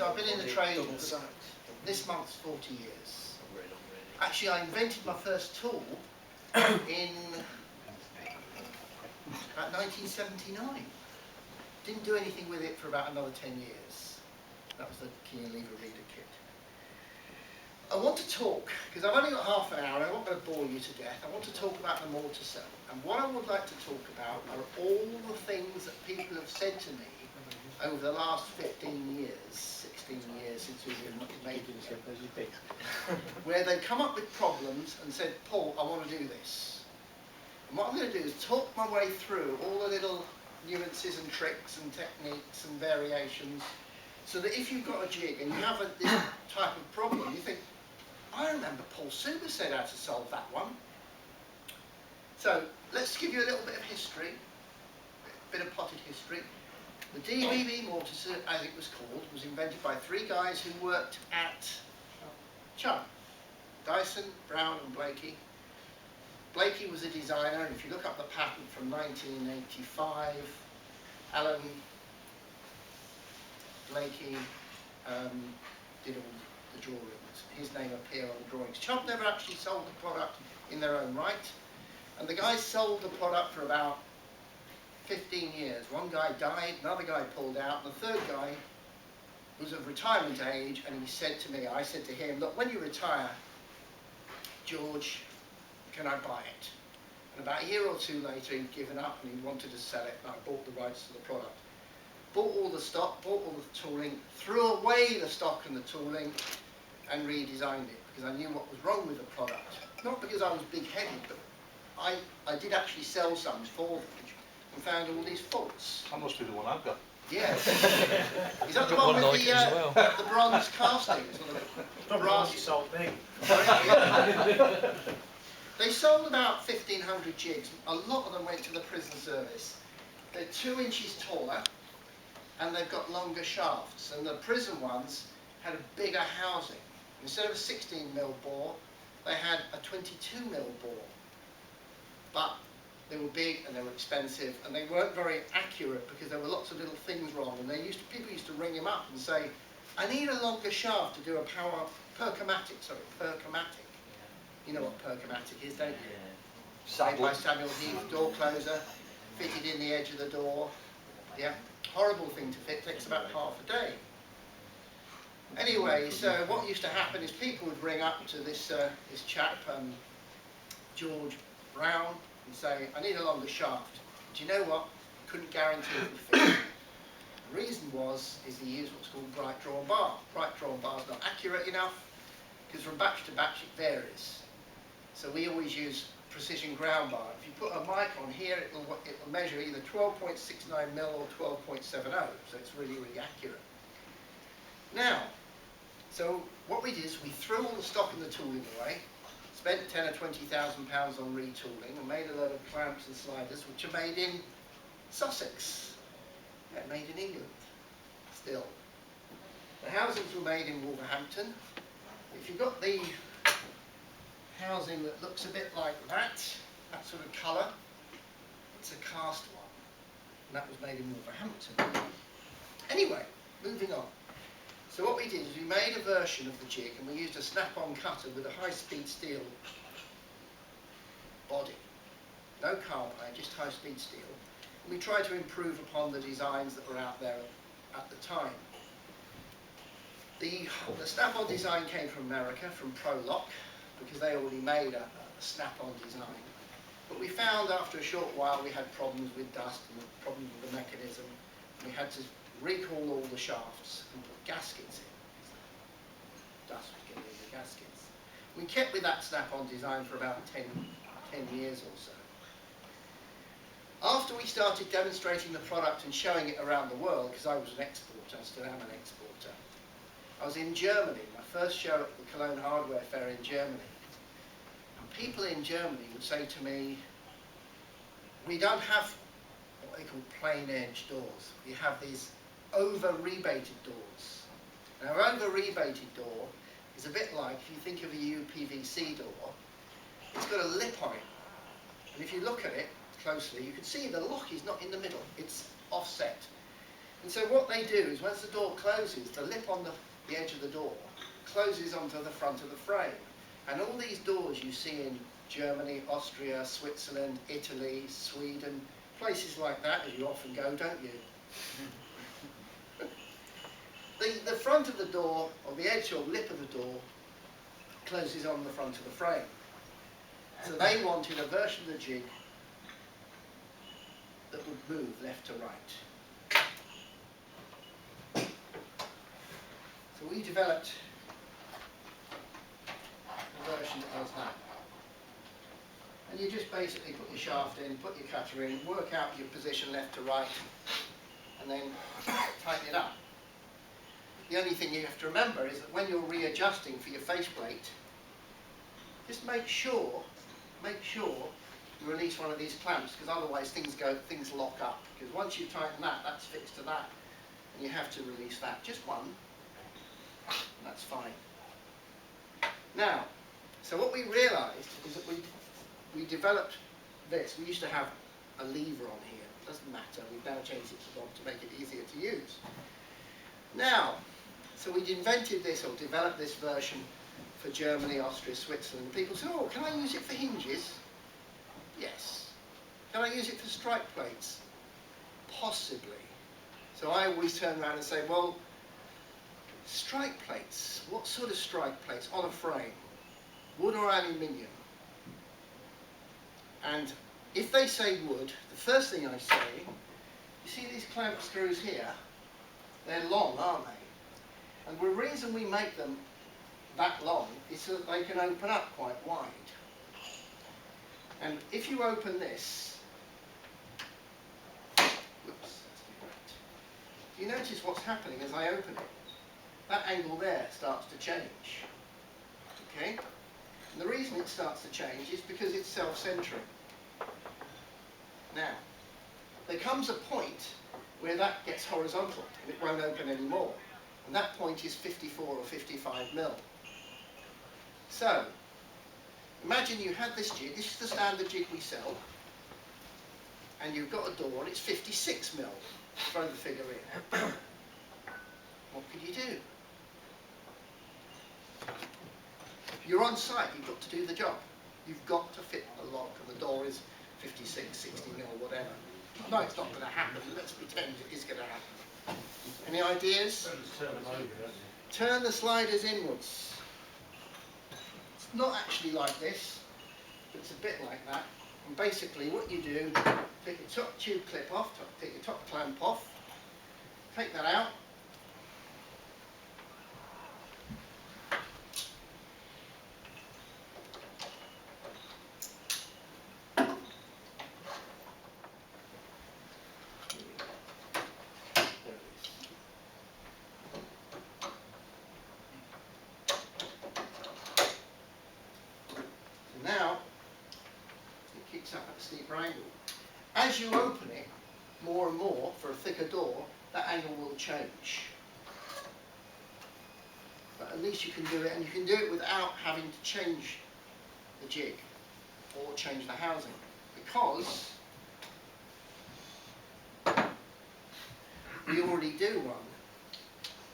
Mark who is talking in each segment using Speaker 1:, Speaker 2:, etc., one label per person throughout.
Speaker 1: I've been in the trade, this month's 40 years. Actually, I invented my first tool in about 1979. Didn't do anything with it for about another 10 years. That was the key and lever reader kit. I want to talk, because I've only got half an hour and I'm not going to bore you to death. I want to talk about the Morticer. And what I would like to talk about are all the things that people have said to me over the last 15 years, 16 years since we've been made it, where they come up with problems and said, Paul, I want to do this. And what I'm going to do is talk my way through all the little nuances and tricks and techniques and variations, so that if you've got a jig and you have this type of problem, you think, I remember Paul Souber said how to solve that one. So let's give you a little bit of history, a bit of potted history. The DBB Morticer, as it was called, was invented by three guys who worked at Chum. Dyson, Brown and Blakey. Blakey was a designer, and if you look up the patent from 1985, Alan Blakey did all the drawings. His name appeared on the drawings. Chubb never actually sold the product in their own right, and the guys sold the product for about 15 years. One guy died, another guy pulled out, and the third guy was of retirement age, and he said to me, I said to him, look, when you retire, George, can I buy it? And about a year or two later, he'd given up and he wanted to sell it, and I bought the rights to the product. Bought all the stock, bought all the tooling, threw away the stock and the tooling, and redesigned it, because I knew what was wrong with the product. Not because I was big-headed, but I did actually sell some for them, and found all these faults.
Speaker 2: That must be the one I've got.
Speaker 1: Yes. Is that the one with the bronze castings?
Speaker 3: The brass you sold me.
Speaker 1: They sold about 1,500 jigs. A lot of them went to the prison service. They're 2 inches taller, and they've got longer shafts. And the prison ones had a bigger housing. Instead of a 16mm bore, they had a 22mm bore. But they were big and they were expensive, and they weren't very accurate because there were lots of little things wrong. And people used to ring him up and say, I need a longer shaft to do a perchromatic. You know what perchromatic is, don't you? Made by Samuel Heath, door closer, fitted in the edge of the door. Yeah, horrible thing to fit, takes about half a day. Anyway, so what used to happen is people would ring up to this chap, George Brown, and say, I need a longer shaft. Do you know what? Couldn't guarantee it would fit. The reason is he used what's called bright drawn bar. Bright drawn bar is not accurate enough, because from batch to batch it varies. So we always use precision ground bar. If you put a mic on here, it will measure either 12.69mm or 12.70, so it's really, really accurate. Now, so what we did is we threw all the stock and the tooling away, spent 10 or 20,000 pounds on retooling, and made a load of clamps and sliders, which are made in Sussex. Yeah, made in England, still. The housings were made in Wolverhampton. If you've got the housing that looks a bit like that sort of colour, it's a cast one, and that was made in Wolverhampton. Anyway, moving on. So what we did is we made a version of the jig, and we used a snap-on cutter with a high-speed steel body. No carbide, just high-speed steel. And we tried to improve upon the designs that were out there at the time. The snap-on design came from America, from ProLock, because they already made a snap-on design. But we found after a short while we had problems with dust and problems with the mechanism. We had to recall all the shafts and put gaskets in. Dust was getting in the gaskets. We kept with that snap-on design for about 10 years or so. After we started demonstrating the product and showing it around the world, because I was an exporter, I still am an exporter, I was in Germany, my first show at the Cologne Hardware Fair in Germany. And people in Germany would say to me, we don't have what they call plain edge doors. We have these over-rebated doors. Now, an over-rebated door is a bit like, if you think of a UPVC door, it's got a lip on it. And if you look at it closely, you can see the lock is not in the middle, it's offset. And so what they do is once the door closes, the lip on the edge of the door closes onto the front of the frame. And all these doors you see in Germany, Austria, Switzerland, Italy, Sweden, places like that, as you often go, don't you? The front of the door, or the edge or lip of the door, closes on the front of the frame. So they wanted a version of the jig that would move left to right. So we developed a version that does that. And you just basically put your shaft in, put your cutter in, work out your position left to right, and then tighten it up. The only thing you have to remember is that when you're readjusting for your faceplate, just make sure you release one of these clamps, because otherwise things lock up. Because once you tighten that, that's fixed to that, and you have to release that. Just one, and that's fine. Now, so what we realised is that we developed this. We used to have a lever on here. It doesn't matter. We've now changed it to Bob to make it easier to use. Now, so we invented this or developed this version for Germany, Austria, Switzerland. People say, oh, can I use it for hinges? Yes. Can I use it for strike plates? Possibly. So I always turn around and say, well, strike plates, what sort of strike plates on a frame? Wood or aluminium? And if they say wood, the first thing I say, you see these clamp screws here? They're long, aren't they? And the reason we make them that long is so that they can open up quite wide. And if you open this, whoops, that's correct. You notice what's happening as I open it. That angle there starts to change. Okay? And the reason it starts to change is because it's self-centering. Now, there comes a point where that gets horizontal and it won't open anymore. And that point is 54 or 55 mil. So, imagine you had this jig, this is the standard jig we sell, and you've got a door and it's 56 mil. Throw the figure in. What could you do? If you're on site, you've got to do the job. You've got to fit the lock, and the door is 56, 60 mil, whatever. No, it's not going to happen. Let's pretend it is going to happen. Any ideas? Turn the sliders inwards. It's not actually like this, but it's a bit like that. And basically what you do, take your top tube clip off, take your top clamp off, take that out. Now, it kicks up at a steeper angle. As you open it more and more for a thicker door, that angle will change. But at least you can do it, and you can do it without having to change the jig or change the housing, because we already do one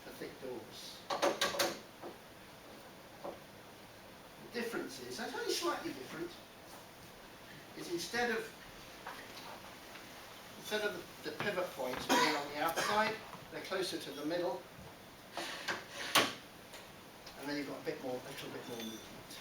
Speaker 1: for thick doors. The difference is, it's only slightly different, is instead of the pivot points being on the outside, they're closer to the middle, and then you've got a little bit more movement.